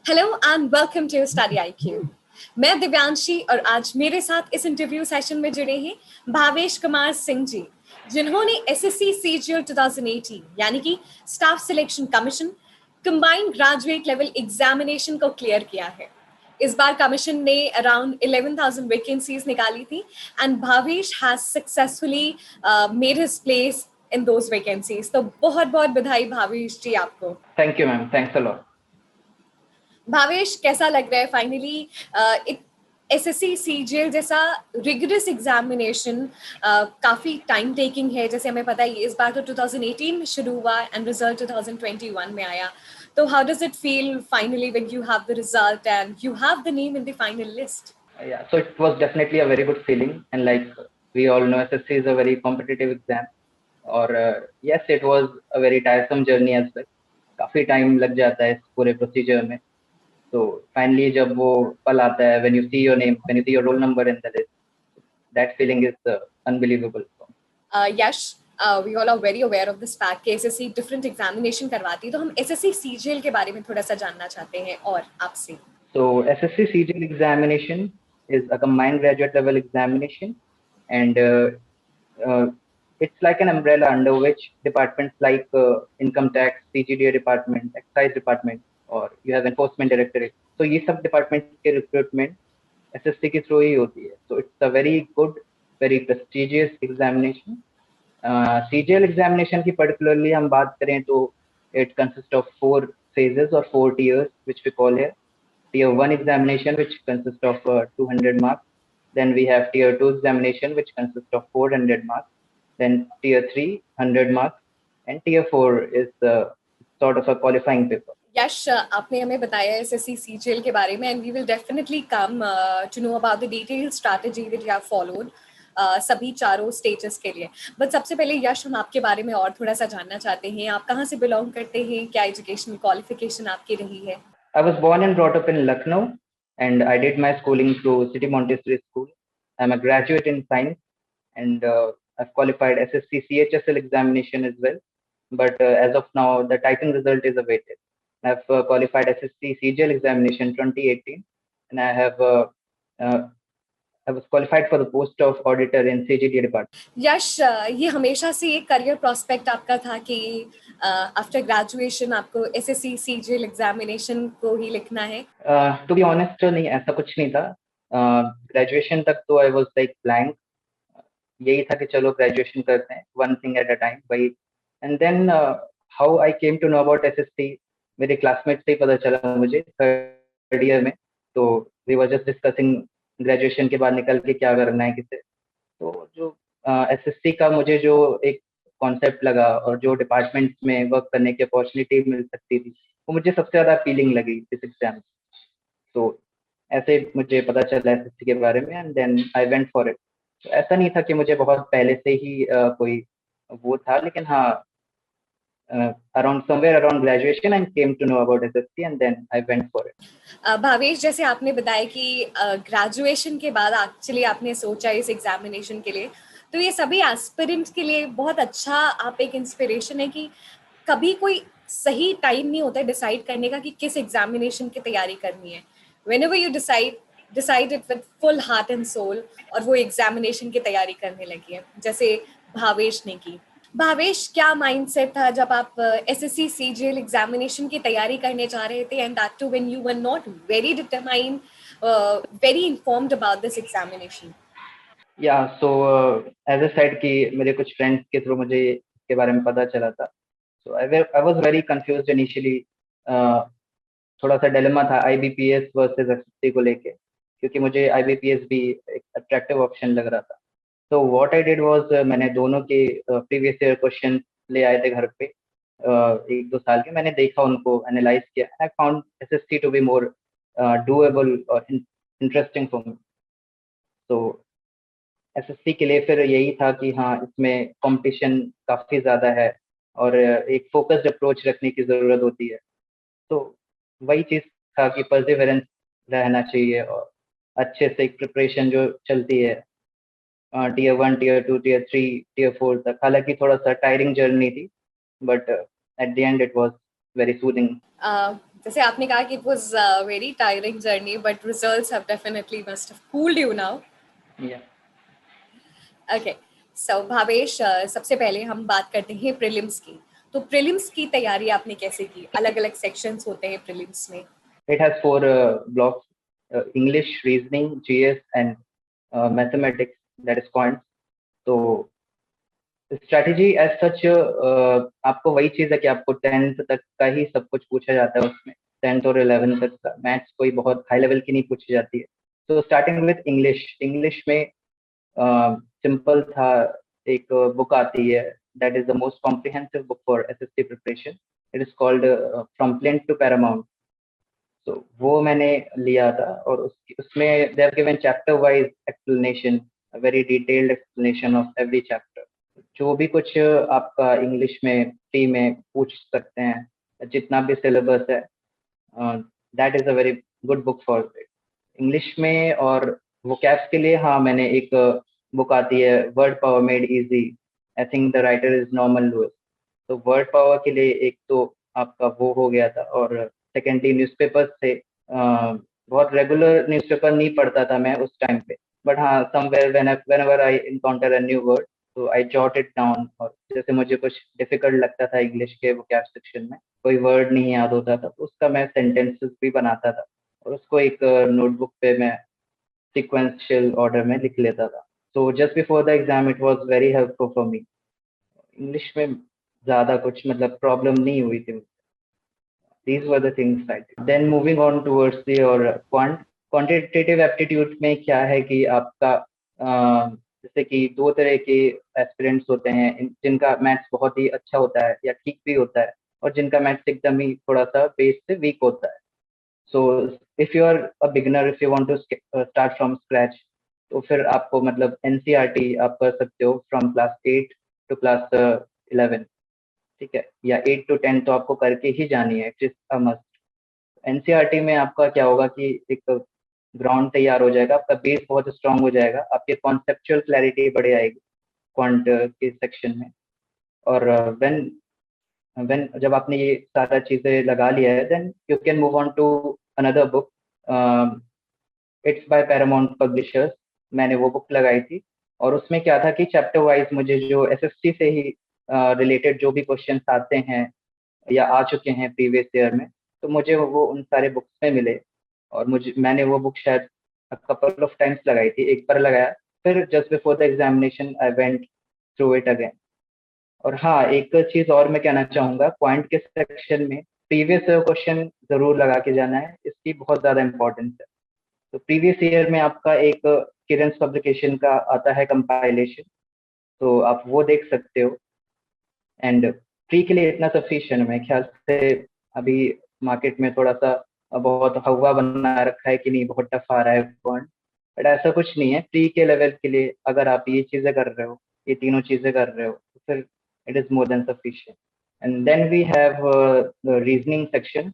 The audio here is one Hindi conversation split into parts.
Hello and welcome to study IQ। मैं दिव्यांशी और आज मेरे साथ इस इंटरव्यू सेशन में जुड़े हैं भावेश कुमार सिंह जी, जिन्होंने SSC CGL 2018 यानी कि staff selection commission combined graduate level examination को क्लियर किया है। इस बार कमीशन ने अराउंड 11,000 वैकेंसीज निकाली थी and Bhavesh has successfully made his place in those vacancies. तो बहुत बहुत बधाई भावेश जी आपको। Thank you ma'am, thanks a lot. Bhavesh, कैसा लग रहा है फाइनली SSC CGL जैसा रिगरस एग्जामिनेशन काफी टाइम टेकिंग है, जैसे हमें पता है इस बार तो 2018 में शुरू हुआ एंड रिजल्ट 2021 में आया। तो how does it feel finally when you have the result and you have the name in the final list? Yeah, so it was definitely a very good feeling, and like we all know, SSC is a very competitive exam. और yes, it was a very tiresome journey as well. काफी टाइम लग जाता है इस पूरे प्रोसीजर में। तो फाइनली जब वो पल आता है, when you see your name, when you see your roll number in the list, that feeling is unbelievable. Yash, we all are very aware of this fact कि SSC different examination करवाती है, तो हम SSC CGL के बारे में थोड़ा सा जानना चाहते हैं और आपसे। So SSC CGL examination is a combined graduate level examination, and it's like an umbrella under which departments like income tax, CGDA department, excise department, or you have enforcement directorate. So ये सब departments के recruitment SSC के through ही होती है. So it's a very good, very prestigious examination. CGL examination की particularly हम बात करें तो it consists of 4 phases or 4 tiers, which we call here. Tier 1 examination, which consists of 200 marks. Then we have Tier 2 examination, which consists of 400 marks. Then Tier 3, 100 marks. And Tier 4 is sort of a qualifying paper. यश, आपने हमें बताया SSC CGL के बारे में, and we will definitely come to know about the detailed strategy that you have followed सभी चारों स्टेजेस के लिए। बट सबसे पहले यश, हम आपके बारे में और थोड़ा सा जानना चाहते हैं। आप कहाँ से बिलोंग करते हैं, क्या एजुकेशनल क्वालिफिकेशन आपकी रही है? I was born and brought up in Lucknow, and I did my schooling through City Montessori School. I'm a graduate in science, and I've qualified SSC CHSL examination as well. But as of now, the typing result is awaited. I've qualified SSC CGL examination 2018, and I was qualified for the post of auditor in CGD department. यश, ये हमेशा से एक करियर प्रोस्पेक्ट आपका था कि आफ्टर ग्रेजुएशन आपको SSC CGL एग्जामिनेशन को ही लिखना है? To be honest, नहीं, ऐसा कुछ नहीं था। ग्रेजुएशन तक तो I was like blank. यही था कि चलो ग्रेजुएशन करते हैं, one thing at a time, भाई। And then how I came to know about SSC, मेरे क्लासमेट से ही पता चला मुझे थर्ड ईयर में। तो we were just discussing graduation के बाद निकल के क्या करना है किसे। तो जो SSC का मुझे जो एक कॉन्सेप्ट लगा और जो डिपार्टमेंट में वर्क करने की अपॉर्चुनिटी मिल सकती थी, वो मुझे सबसे ज़्यादा अपीलिंग लगी इस एग्जाम। तो ऐसे मुझे पता चला SSC के बारे में, and then I went for it. तो ऐसा नहीं था कि मुझे बहुत पहले से ही कोई वो था, लेकिन हाँ, around somewhere around graduation I came to know about SSC, and then I went for it. Bhavesh, जैसे आपने बताया कि ग्रेजुएशन के बाद एक्चुअली आपने सोचा इस एग्जामिनेशन के लिए, तो ये सभी एस्पिरेंट्स के लिए बहुत अच्छा आप एक इंस्पिरेशन है कि कभी कोई सही टाइम नहीं होता है डिसाइड करने का कि किस एग्जामिनेशन की तैयारी करनी है। Whenever you decide it with full heart and soul, और वो एग्जामिनेशन की तैयारी करने लगी है जैसे भावेश ने की। भावेश, क्या माइंडसेट था जब आप SSC CGL एग्जामिनेशन की तैयारी करने जा रहे थे, and that too when you were not very determined, very informed about this examination? या सो एज अ साइड कि मेरे कुछ फ्रेंड्स के थ्रू मुझे इसके बारे में पता चला था। So I was very confused initially. थोड़ा सा डिलेमा था IBPS वर्सेस SSC को लेके, क्योंकि मुझे IBPS भी एक अट्रैक्टिव ऑप्शन लग रहा था। तो व्हाट आई डिड वाज, मैंने दोनों के प्रीवियस ईयर क्वेश्चन ले आए थे घर पे, 1-2 साल के। मैंने देखा, उनको एनालाइज किया, I found SSC to be more doable और इंटरेस्टिंग फॉर मी। तो SSC के लिए फिर यही था कि हाँ, इसमें कंपटीशन काफ़ी ज़्यादा है और एक फोकस्ड अप्रोच रखने की ज़रूरत होती है। तो वही चीज़ था कि परसिवरेंस रहना चाहिए और अच्छे से एक प्रिपरेशन जो चलती है Tier 1, Tier 2, Tier 3, Tier 4 तक। हालांकि थोड़ा सा टायरिंग जर्नी थी, but at the end it was very soothing. जैसे आपने कहा कि it was very tiring journey but results have definitely must have cooled you now. या ओके, सो भावेश, सबसे पहले हम बात करते हैं प्रीलिम्स की। तो प्रीलिम्स की तैयारी आपने कैसे की? अलग अलग सेक्शंस होते हैं प्रीलिम्स में। It has 4 blocks: English, reasoning, GS and mathematics, that is quant. तो स्ट्रैटेजी एज सच आपको वही चीज है कि आपको 10th तक का ही सब कुछ पूछा जाता है उसमें। 10th और 11th तक का मैथ्स कोई बहुत हाई लेवल की नहीं पूछी जाती है। तो स्टार्टिंग विद इंग्लिश, इंग्लिश में सिंपल था। एक बुक आती है, that is the most comprehensive book for SSC preparation. It is called from Plinth to Paramount. तो वो मैंने लिया था और उसमें they have given chapter wise explanation, very detailed explanation of every chapter. जो भी कुछ आपका इंग्लिश में फ्री में पूछ सकते हैं, जितना भी सिलेबस है, that is a very good book for English में। और वोकैब्स के लिए हाँ, मैंने एक बुक आती है, word power made easy. I think the writer is Norman Lewis. तो वर्ड पावर के लिए एक तो आपका वो हो गया था। और सेकेंडली न्यूज़पेपर्स से बहुत रेगुलर न्यूज़पेपर नहीं पढ़ता था मैं उस टाइम पे, बट हाँ, somewhere whenever I encounter a new word, तो आई जॉट इट डाउन। और जैसे मुझे कुछ डिफिकल्ट लगता था इंग्लिश के वोकैब सेक्शन में, कोई वर्ड नहीं याद होता था, तो उसका मैं सेंटेंसेस भी बनाता था और उसको एक नोटबुक पे मैं सीक्वेंशियल ऑर्डर में लिख लेता था। तो just before the exam it was very helpful for me. English में ज़्यादा कुछ मतलब प्रॉब्लम नहीं हुई थी। These were the things I did. Then moving on towards the और quantitative aptitude में क्या है कि आपका जैसे कि दो तरह के एस्पिरेंट्स होते हैं, जिनका मैथ्स बहुत ही अच्छा होता है या ठीक भी होता है, और जिनका मैथ्स एकदम ही थोड़ा सा बेस से वीक होता है। So if you are a beginner, if you want to start from scratch, तो फिर आपको मतलब एनसीईआरटी आप कर सकते हो फ्रॉम क्लास 8 टू क्लास 11। ठीक है, या 8 to 10 तो आपको करके ही जानी है, it is a must. NCERT में आपका क्या होगा कि एक ग्राउंड तैयार हो जाएगा, आपका बेस बहुत स्ट्रांग हो जाएगा, आपके कॉन्सेप्चुअल क्लैरिटी बढ़ आएगी क्वांट के सेक्शन में। और व्हेन व्हेन जब आपने ये सारा चीजें लगा लिया है, then you can move on to another book. It's by Paramount publishers. मैंने वो बुक लगाई थी और उसमें क्या था कि चैप्टर वाइज मुझे जो एसएससी से ही रिलेटेड जो भी क्वेश्चंस आते हैं या आ चुके हैं प्रीवियस ईयर में, तो मुझे वो उन सारे बुक्स में मिले। और मैंने वो बुक शायद कपल ऑफ टाइम्स लगाई थी, एक बार लगाया, फिर just before the examination I went through it again. और हाँ, एक चीज और मैं कहना चाहूंगा, पॉइंट के सेक्शन में प्रीवियस क्वेश्चन जरूर लगा के जाना है, इसकी बहुत ज्यादा इंपॉर्टेंस है। तो प्रीवियस ईयर में आपका एक किरन्स पब्लिकेशन का आता है कंपाइलेशन, तो आप वो देख सकते हो। एंड फ्री के लिए इतना सफिशिएंट है मेरे ख्याल से। अभी मार्केट में थोड़ा सा बहुत हवा बना रखा है कि नहीं बहुत टफ आ रहा है पॉइंट, बट ऐसा कुछ नहीं है। फ्री के लेवल के लिए अगर आप ये चीजें कर रहे हो, ये तीनों चीजें कर रहे हो, तो फिर it is more than sufficient. And then we have reasoning section.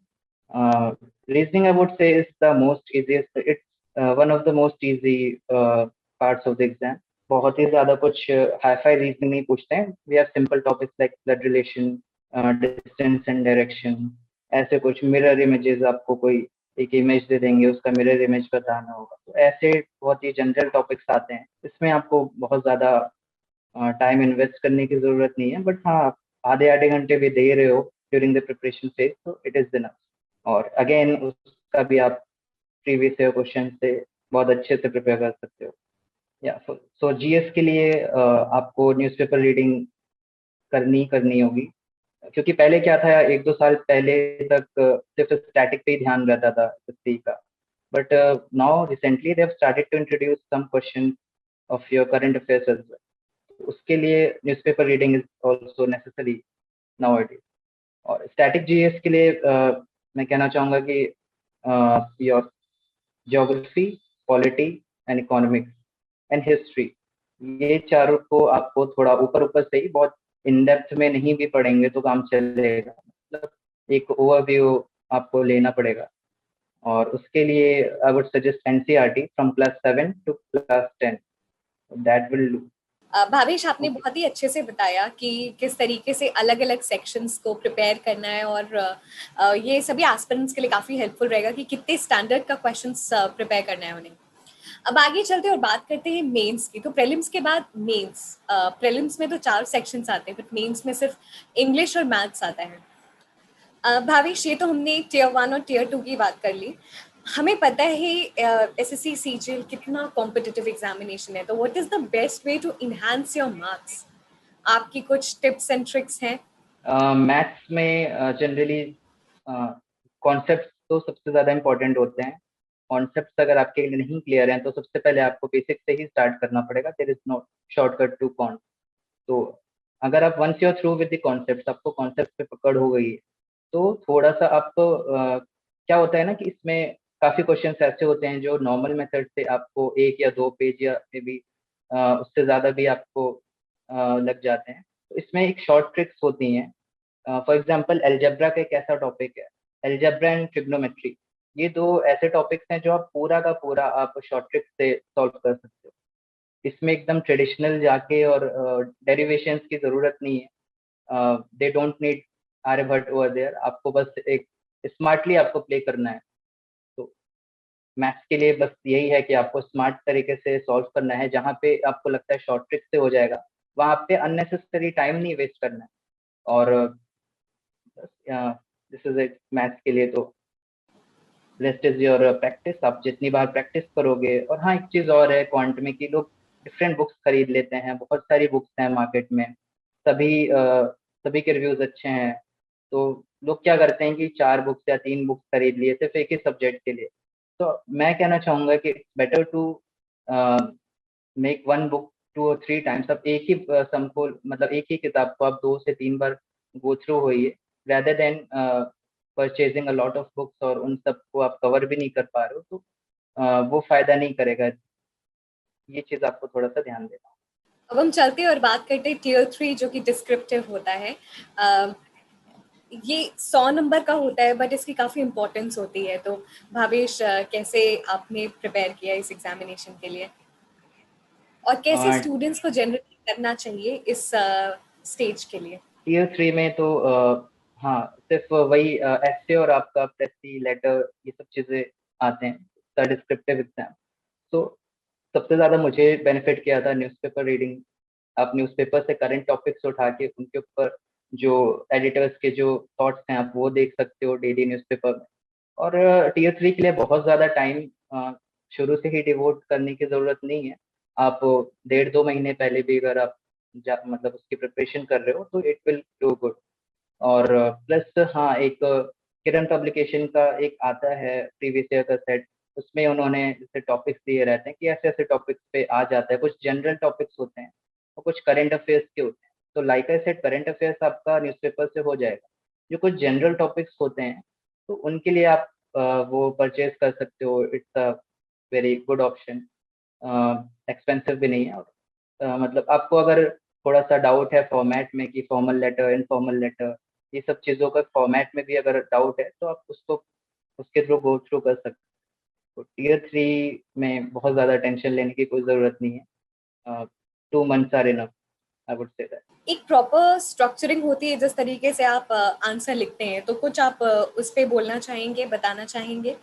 Reasoning I would say is the most easiest, it's one of the most easy parts of the exam. बहुत ही ज्यादा कुछ हाई फाई रीजनिंग नहीं पूछते हैं। We have simple topics like blood relation, distance and direction, ऐसे कुछ मिरर इमेजेस, आपको कोई एक इमेज दे देंगे, उसका मिरर इमेज बताना होगा। तो ऐसे बहुत ही जनरल टॉपिक्स आते हैं, इसमें आपको बहुत ज्यादा टाइम इन्वेस्ट करने की जरूरत नहीं है, बट हाँ, आधे आधे घंटे भी दे रहे हो ड्यूरिंग द प्रिपरेशन फेज, तो इट इज इनफ। और अगेन उसका भी आप प्रीवियस ईयर क्वेश्चन से बहुत अच्छे से प्रिपेयर कर सकते हो। या सो जीएस के लिए आपको न्यूज़पेपर रीडिंग करनी करनी होगी, क्योंकि पहले क्या था, 1-2 साल पहले तक सिर्फ स्टैटिक पे ही ध्यान रहता था एसएससी का, but now recently they have started to introduce some question of your current affairs as well. उसके लिए newspaper reading is also necessary nowadays. और स्टैटिक जीएस के लिए मैं कहना चाहूँगा कि your geography, polity and economics and history, ये चारों को आपको थोड़ा ऊपर ऊपर से ही, बहुत इन डेप्थ में नहीं भी पढ़ेंगे तो काम चलेगा, मतलब एक ओवरव्यू आपको लेना पड़ेगा। और उसके लिए I would suggest NCERT from class 7 to class 10, that will do. Bhavesh, आपने ओके। बहुत ही अच्छे से बताया कि किस तरीके से अलग अलग सेक्शंस को प्रिपेयर करना है, और ये सभी एस्पिरेंट्स के लिए काफी हेल्पफुल रहेगा कि कितने स्टैंडर्ड का क्वेश्चंस प्रिपेयर करना है उन्हें। अब आगे चलते हैं और बात करते हैं मेंस की। तो प्रीलिम्स के बाद मेंस, प्रीलिम्स में तो 4 सेक्शंस आते हैं, बट मेंस में सिर्फ इंग्लिश और मैथ्स आता है। भावेश, ये तो हमने टियर 1 और टियर 2 की बात कर ली। हमें पता है एसएससी सीजीएल कितना कॉम्पिटिटिव एग्जामिनेशन है, तो what is the best way to enhance your marks? आपकी कुछ टिप्स एंड ट्रिक्स हैं? मैथ्स में जनरली कॉन्सेप्ट तो सबसे ज़्यादा इम्पोर्टेंट होते हैं। कॉन्सेप्ट्स अगर आपके लिए नहीं क्लियर हैं तो सबसे पहले आपको बेसिक से ही स्टार्ट करना पड़ेगा। There is no shortcut to count. तो अगर आप once you are through with the concepts, आपको कॉन्सेप्ट पे पकड़ हो गई है, तो थोड़ा सा आपको क्या होता है ना कि इसमें काफ़ी क्वेश्चंस ऐसे होते हैं जो नॉर्मल मेथड से आपको 1 या 2 पेज या मे बी उससे ज़्यादा भी आपको लग जाते हैं। तो इसमें एक शॉर्ट ट्रिक्स होती हैं। फॉर एग्जांपल अलजेब्रा का एक ऐसा टॉपिक है, अलजेब्रा एंड ट्रिग्नोमेट्री। ये दो ऐसे टॉपिक्स हैं जो आप पूरा का पूरा आप शॉर्ट ट्रिक से सॉल्व कर सकते हो। इसमें एकदम ट्रेडिशनल जाके और डेरिवेशंस की जरूरत नहीं है। They don't need Aryabhatta over there. आपको बस एक स्मार्टली आपको प्ले करना है। तो मैथ्स के लिए बस यही है कि आपको स्मार्ट तरीके से सॉल्व करना है। जहाँ पे आपको लगता है शॉर्ट ट्रिक से हो जाएगा, वहाँ पे अननेसेसरी टाइम नहीं वेस्ट करना है। और दिस इज इट मैथ्स के लिए। तो रेस्ट इज योर प्रैक्टिस। आप जितनी बार प्रैक्टिस करोगे। और हाँ, एक चीज और है क्वांट में कि लोग डिफरेंट बुक्स खरीद लेते हैं। बहुत सारी बुक्स हैं मार्केट में, सभी के रिव्यूज अच्छे हैं। तो लोग क्या करते हैं कि 4 बुक्स या 3 बुक्स खरीद लिए सिर्फ एक ही सब्जेक्ट के लिए। तो मैं कहना चाहूंगा कि better to make one book 2 और 3 टाइम्स। अब एक ही सम को, मतलब एक ही किताब को आप 2 से 3 बार गो थ्रू होइए, rather than purchasing a lot of books और उन सबको आप कवर भी नहीं कर पा रहे हो। तो वो फायदा नहीं करेगा। ये चीज आपको थोड़ा सा ध्यान देना होगा। अब हम चलते हैं और बात करते हैं टियर 3, जो कि डिस्क्रिप्टिव होता है। अ, ये 100 नंबर का होता है, बट इसकी काफी इंपॉर्टेंस होती है। तो भावेश, कैसे आपने प्रिपेयर किया इस एग्जामिनेशन के लिए, और कैसे स्टूडेंट्स को जनरली करना चाहिए इस स्टेज के लिए? टीयर 3 में तो हाँ, सिर्फ वही एस्से और आपका प्रेसी लेटर, ये सब चीजें आते हैं डिस्क्रिप्टिव एग्जाम। तो सबसे ज्यादा मुझे बेनिफिट किया था न्यूज़पेपर रीडिंग। आप न्यूज़पेपर से करंट टॉपिक्स उठा के उनके ऊपर जो एडिटर्स के जो थॉट्स हैं आप वो देख सकते हो डेली न्यूज़पेपर में। और टीयर 3 के लिए बहुत ज़्यादा टाइम शुरू से ही डिवोट करने की ज़रूरत नहीं है। आप 1.5-2 महीने पहले भी अगर आप मतलब उसकी प्रिपरेशन कर रहे हो तो इट विल डू गुड। और प्लस हाँ, एक किरण पब्लिकेशन का एक आता है प्रीवियस ईयर का सेट। उसमें उन्होंने जैसे टॉपिक्स दिए रहते हैं कि ऐसे ऐसे टॉपिक्स पे आ जाता है। कुछ जनरल टॉपिक्स होते हैं और कुछ करंट अफेयर्स के होते हैं। तो like I said, current affairs आपका न्यूज़पेपर से हो जाएगा। जो कुछ जनरल टॉपिक्स होते हैं तो उनके लिए आप वो परचेज कर सकते हो। It's a very good option. Expensive भी नहीं है। और मतलब आपको अगर थोड़ा सा डाउट है फॉर्मेट में कि फॉर्मल लेटर, इनफॉर्मल लेटर, ये सब चीज़ों का फॉर्मेट में भी अगर डाउट है तो आप उसको उसके थ्रू गो थ्रू कर सकते हो। तो टीयर 3 में बहुत ज़्यादा टेंशन लेने की कोई ज़रूरत नहीं है। 2 months are enough, I would say that. एक प्रॉपर स्ट्रक्चरिंग होती है जिस तरीके से आप आंसर लिखते हैं, तो कुछ आप उस पे बोलना चाहेंगे, बताना चाहेंगे?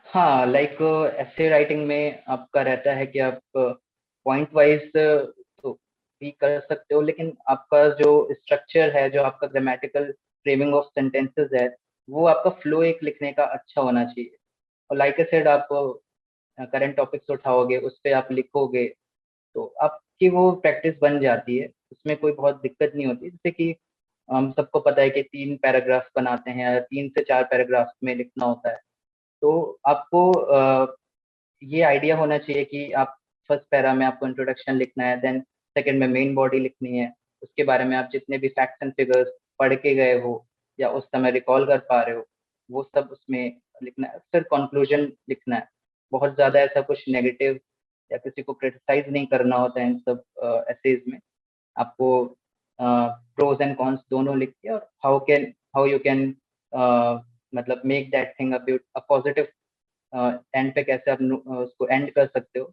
हाँ, लाइक ऐसे राइटिंग में आपका रहता है कि आप पॉइंट वाइज तो भी कर सकते हो, लेकिन आपका जो स्ट्रक्चर है, जो आपका ग्रामेटिकल फ्रेमिंग ऑफ सेंटेंसेस है, वो आपका फ्लो एक लिखने का अच्छा होना चाहिए। और लाइक आई सेड, आप करंट टॉपिक्स उठाओगे, उस पर आप लिखोगे, तो आपकी वो प्रैक्टिस बन जाती है। उसमें कोई बहुत दिक्कत नहीं होती। जैसे कि हम सबको पता है कि 3 पैराग्राफ बनाते हैं या 3 से 4 पैराग्राफ में लिखना होता है। तो आपको ये आइडिया होना चाहिए कि आप फर्स्ट पैरा में आपको इंट्रोडक्शन लिखना है, देन सेकंड में मेन बॉडी लिखनी है। उसके बारे में आप जितने भी फैक्ट्स एंड फिगर्स पढ़ के गए हो या उस समय रिकॉल कर पा रहे हो, वो सब उसमें लिखना है। फिर कंक्लूजन लिखना है। बहुत ज़्यादा ऐसा कुछ नेगेटिव या किसी को क्रिटिसाइज नहीं करना होता है इन सब एसेज में। आपको प्रोज एंड कॉन्स दोनों लिख के, और हाउ यू कैन मतलब make that thing a positive and पे कैसे आप उसको एंड कर सकते हो।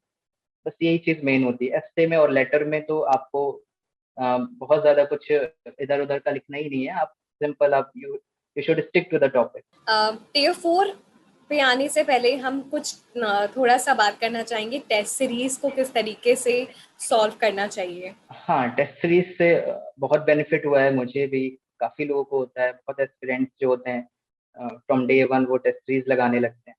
बस यही चीज़ मेन होती है। एस्से में और लेटर में तो आपको बहुत ज़्यादा कुछ इधर-उधर का लिखना ही नहीं है। आप सिंपल आप you should stick to the topic. Tier 4 पे आने से पहले हम कुछ थोड़ा सा बात करना चाहेंगे टेस्ट सीरीज को किस तरीके से सॉल्व करना चाहिए। हाँ, टेस्ट सीरीज से बहुत बेनिफिट हुआ है मुझे भी, काफ़ी लोगों को होता है, बहुत एस्पिरेंट्स जो होते हैं फ्रॉम डे 1 वो टेस्ट सीरीज लगाने लगते हैं।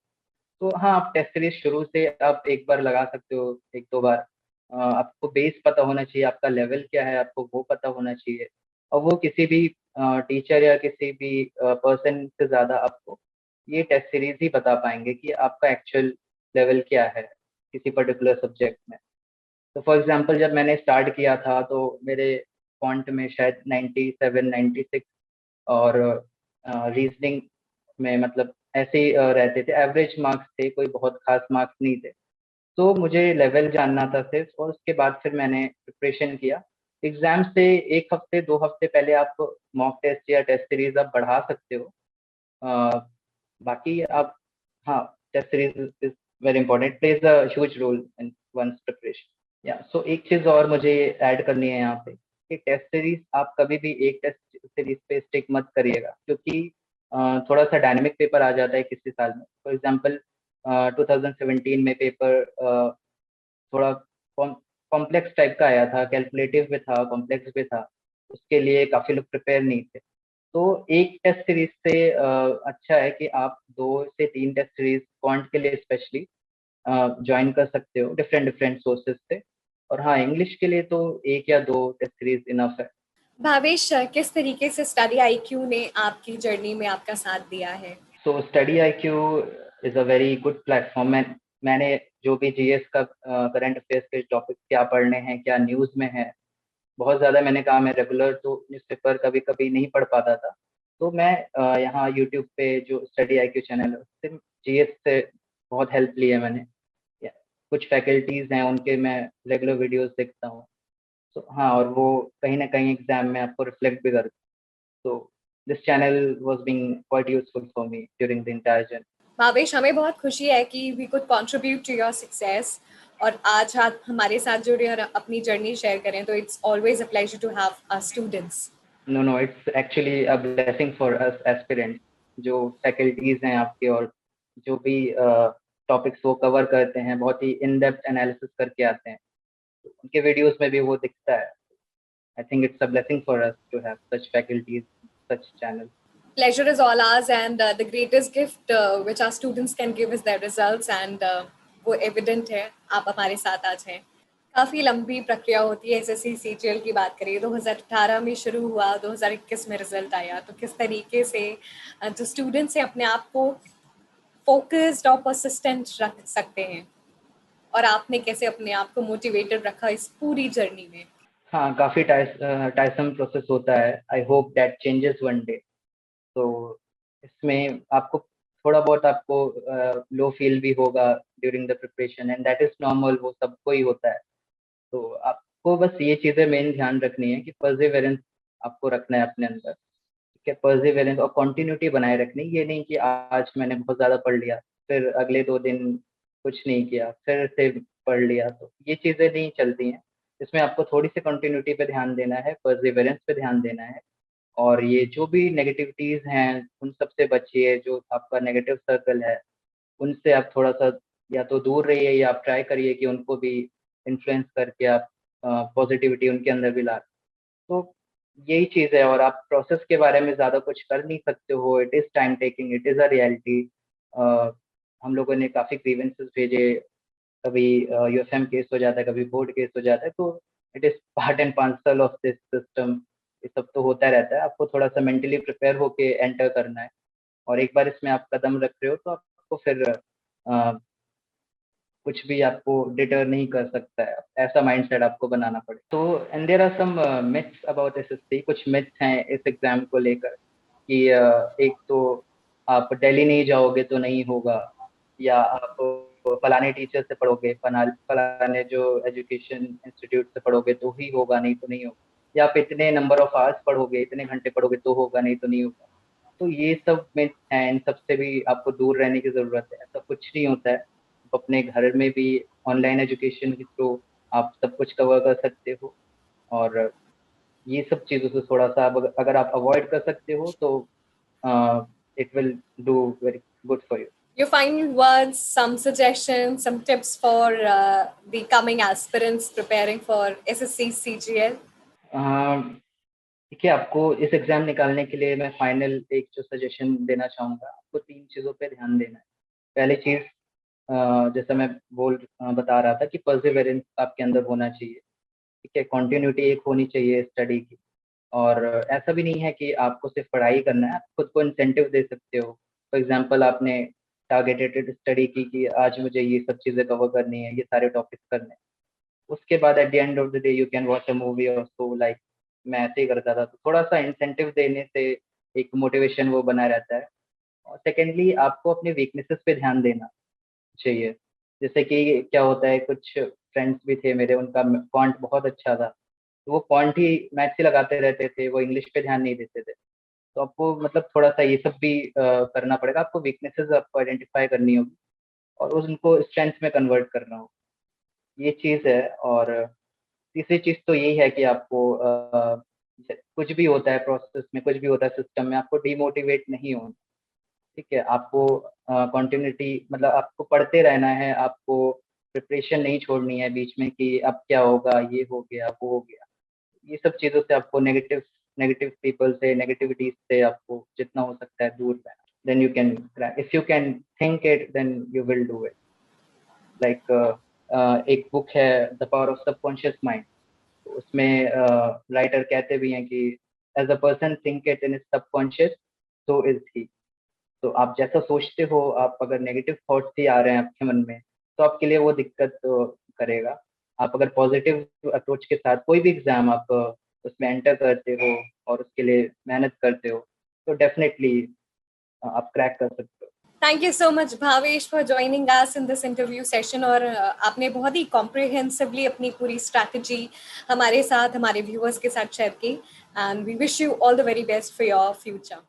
तो हाँ, आप टेस्ट सीरीज शुरू से आप एक बार लगा सकते हो, 1-2 बार। आपको बेस पता होना चाहिए, आपका लेवल क्या है, आपको वो पता होना चाहिए। और वो किसी भी टीचर या किसी भी पर्सन से ज़्यादा आपको ये टेस्ट सीरीज ही बता पाएँगे कि आपका एक्चुअल लेवल क्या है, किसी पर्टिकुलर सब्जेक्ट में। तो फॉर एग्ज़ाम्पल जब मैंने स्टार्ट किया था तो मेरे फ़ॉन्ट में शायद 97, 96 और रीज़निंग में मतलब ऐसे ही रहते थे, एवरेज मार्क्स थे, कोई बहुत ख़ास मार्क्स नहीं थे। तो मुझे लेवल जानना था सिर्फ़ और उसके बाद फिर मैंने प्रिपरेशन किया। एग्ज़ाम से 1 हफ़्ते, 2 हफ़्ते पहले आप मॉक टेस्ट या टेस्ट सीरीज़ आप बढ़ा सकते हो। अ, बाकी आप हाँ, test series is very important, plays a huge role in one's preparation. या सो एक चीज़ और मुझे ऐड करनी है यहाँ पे कि टेस्ट सीरीज़ आप कभी भी एक टेस्ट सीरीज़ पे स्टिक मत करिएगा क्योंकि थोड़ा-सा डायनामिक पेपर आ जाता है किसी साल में। फॉर एग्ज़ाम्पल 2017 में पेपर थोड़ा कॉम्प्लेक्स टाइप का आया था, कैलकुलेटिव भी था, कॉम्प्लेक्स भी था। उसके लिए काफ़ी लोग प्रिपेयर नहीं थे। तो एक टेस्ट सीरीज़ से अच्छा है कि आप 2 से 3 टेस्ट सीरीज़ क्वांट के लिए स्पेशली जॉइन कर सकते हो डिफरेंट सोर्सेज़ से। और हाँ, इंग्लिश के लिए तो 1 या 2 टेस्ट सीरीज़ इनफ है। भावेश, किस तरीके से स्टडी आईक्यू ने आपकी जर्नी में आपका साथ दिया है। So study IQ is a very good platform. मैंने जो भी जीएस का करंट अफ़ेयर्स के टॉपिक्स क्या पढ़ने हैं, क्या न्यूज़ में है, बहुत ज़्यादा मैंने कहा मैं रेगुलर तो न्यूज़पेपर कभी-कभी नहीं पढ़ पाता था। तो मैं यहाँ यूट्यूब पे जो स्टडी आईक्यू चैनल है उससे जीएस से बहुत हेल्प ली है मैंने। या कुछ फैकल्टीज़ हैं उनके मैं रेगुलर वीडियोज़ देखता हूँ। तो हाँ, और वो कहीं न कहीं एग्ज़ाम में आपको रिफ्लेक्ट भी करते हैं। तो this channel was being quite useful for me during the entire journey. Bhavesh, हमें बहुत खुशी है कि we could contribute to your success और आज आप हमारे साथ जुड़े और अपनी जर्नी शेयर करें, तो it's always a pleasure to have a students. No, it's actually a blessing for us aspirants जो फैकल्टीज़ हैं आपके और जो भी टॉपिक्स वो कवर करते हैं, बहुत ही इन डेप्थ एनालिसिस करके आते हैं। तो उनके वीडियोज़ में भी वो दिखता है। I think it's a blessing for us to have such faculties, such channel. Pleasure is all ours, and the greatest gift which our students can give is their results, and वो evident है आप हमारे साथ आज हैं। काफ़ी लंबी प्रक्रिया होती है एसएससी सीजीएल की बात करें, 2018 में शुरू हुआ, 2021 में रिजल्ट आया, तो किस तरीके से जो स्टूडेंट्स हैं अपने आप को फोकस्ड और परसिस्टेंट रख सकते हैं, और आपने कैसे अपने आप को मोटिवेटेड रखा इस पूरी जर्नी में। हाँ, काफ़ी टायसम प्रोसेस होता है। I hope that changes one day. तो इसमें आपको थोड़ा बहुत आपको लो फील भी होगा during the preparation and that is normal, वो सबको ही होता है। तो आपको बस ये चीज़ें मेन ध्यान रखनी है कि परसेवरेंस आपको रखना है अपने अंदर, ठीक है? परसेवरेंस और कंटिन्यूटी बनाए रखनी, ये नहीं कि आज मैंने बहुत ज़्यादा पढ़ लिया, फिर अगले 2 दिन कुछ नहीं किया, फिर से पढ़ लिया, तो ये चीज़ें नहीं चलती हैं। इसमें आपको थोड़ी-सी कंटिन्यूटी पे ध्यान देना है, परसेवरेंस पे ध्यान देना है और ये जो भी नेगेटिविटीज़ हैं, उन सब से बचिए, जो आपका नेगेटिव सर्कल है, उनसे आप थोड़ा-सा या तो दूर रहिए या आप ट्राई करिए कि उनको भी इन्फ्लुएंस करके आप पॉज़िटिविटी उनके अंदर भी ला। तो यही चीज़ है और आप प्रोसेस के बारे में ज़्यादा कुछ कर नहीं सकते हो, it is time taking, it is a reality. Uh, हम लोगों ने काफ़ी ग्रीवेंसेस भेजे, कभी यूएफएम केस हो जाता है, कभी बोर्ड केस हो जाता है, तो it is part and parcel of this system. ये सब तो होता रहता है, आपको थोड़ा-सा मेंटली प्रिपेयर होके एंटर करना है और एक बार इसमें आप कदम रख रहे हो तो आपको फिर कुछ भी आपको डिटर नहीं कर सकता है, ऐसा माइंडसेट आपको बनाना पड़े। तो and there are some myths about SSC, कुछ मिथ्स हैं इस एग्ज़ाम को लेकर कि एक तो आप दिल्ली नहीं जाओगे तो नहीं होगा या आप फलाने टीचर से पढ़ोगे, फलाने जो एजुकेशन इंस्टीट्यूट से पढ़ोगे तो ही होगा, नहीं तो नहीं होगा। या आप इतने नंबर ऑफ आवर्स पढ़ोगे, इतने घंटे पढ़ोगे तो होगा, नहीं तो नहीं होगा। तो ये सब मिथ्स हैं, इन सब से भी आपको दूर रहने की ज़रूरत है, ऐसा कुछ नहीं होता है। आप अपने घर में भी ऑनलाइन एजुकेशन के थ्रू आप सब कुछ कवर कर सकते हो, और ये सब चीज़ों से थोड़ा-सा अगर आप अवॉइड कर सकते हो तो it will do very good for you. You find words, some suggestions, some tips for the coming aspirants preparing for SSC, CGL? देखिए, आपको इस एग्ज़ाम निकालने के लिए मैं फाइनल एक जो सजेशन देना चाहूँगा, आपको 3 चीज़ों पे ध्यान देना है। पहली चीज़, जैसा मैं बता रहा था कि परसिवरेंस आपके अंदर होना चाहिए, ठीक है? कंटिन्यूटी एक होनी चाहिए स्टडी की, और ऐसा भी नहीं है कि आपको सिर्फ़ पढ़ाई करना है, आप खुद को इंसेंटिव दे सकते हो। फॉर एग्ज़ाम्पल आपने टारगेटेड स्टडी की कि आज मुझे ये सब चीज़ें कवर करनी है, ये सारे टॉपिक्स करने हैं। उसके बाद at the end of the day you can watch a movie और सो, लाइक मैं ऐसे ही करता था। तो थोड़ा-सा इंसेंटिव देने से एक मोटिवेशन वो बना रहता है। और सेकेंडली आपको अपने वीकनेसेस पे ध्यान देना चाहिए। जैसे कि क्या होता है, कुछ फ्रेंड्स भी थे मेरे, उनका फ़ॉन्ट बहुत अच्छा था। तो वो फ़ॉन्ट ही मैथ से लगाते रहते थे, वो इंग्लिश पे ध्यान नहीं देते थे। तो आपको मतलब थोड़ा-सा ये सब भी करना पड़ेगा। आपको वीकनेसेस आपको आइडेंटिफ़ाई करनी होगी और उनको स्ट्रेंथ में कन्वर्ट करना होगा। ये चीज़ है। और तीसरी चीज़ तो यही है कि आपको कुछ भी होता है प्रोसेस में, कुछ भी होता है सिस्टम में, आपको डिमोटिवेट नहीं होना, ठीक है? आपको कंटिन्यूटी मतलब आपको पढ़ते रहना है, आपको प्रिपरेशन नहीं छोड़नी है बीच में कि अब क्या होगा, ये हो गया, वो हो गया। ये सब चीज़ों से आपको नेगेटिव नेगेटिव पीपल से, नेगेटिविटीज़ से आपको जितना हो सकता है दूर रहना। Then you can crack, if you can think it then you will do it. Like एक बुक है the power of subconscious mind, उसमें राइटर कहते भी हैं कि as a person think it in subconscious, so is he. तो आप जैसा सोचते हो, आप अगर नेगेटिव थॉट्स ही आ रहे हैं आपके मन में, तो आपके लिए वो दिक्कत करेगा। आप अगर पॉजिटिव अप्रोच के साथ कोई भी एग्जाम आप उसमें एंटर करते हो और उसके लिए मेहनत करते हो, तो डेफिनेटली आप क्रैक कर सकते हो। Thank you so much, Bhavesh, for joining us in this interview session. और आपने बहुत ही comprehensively अपनी पूरी strategy हमारे साथ, हमारे viewers के साथ share की. And we wish you all the very best for your future.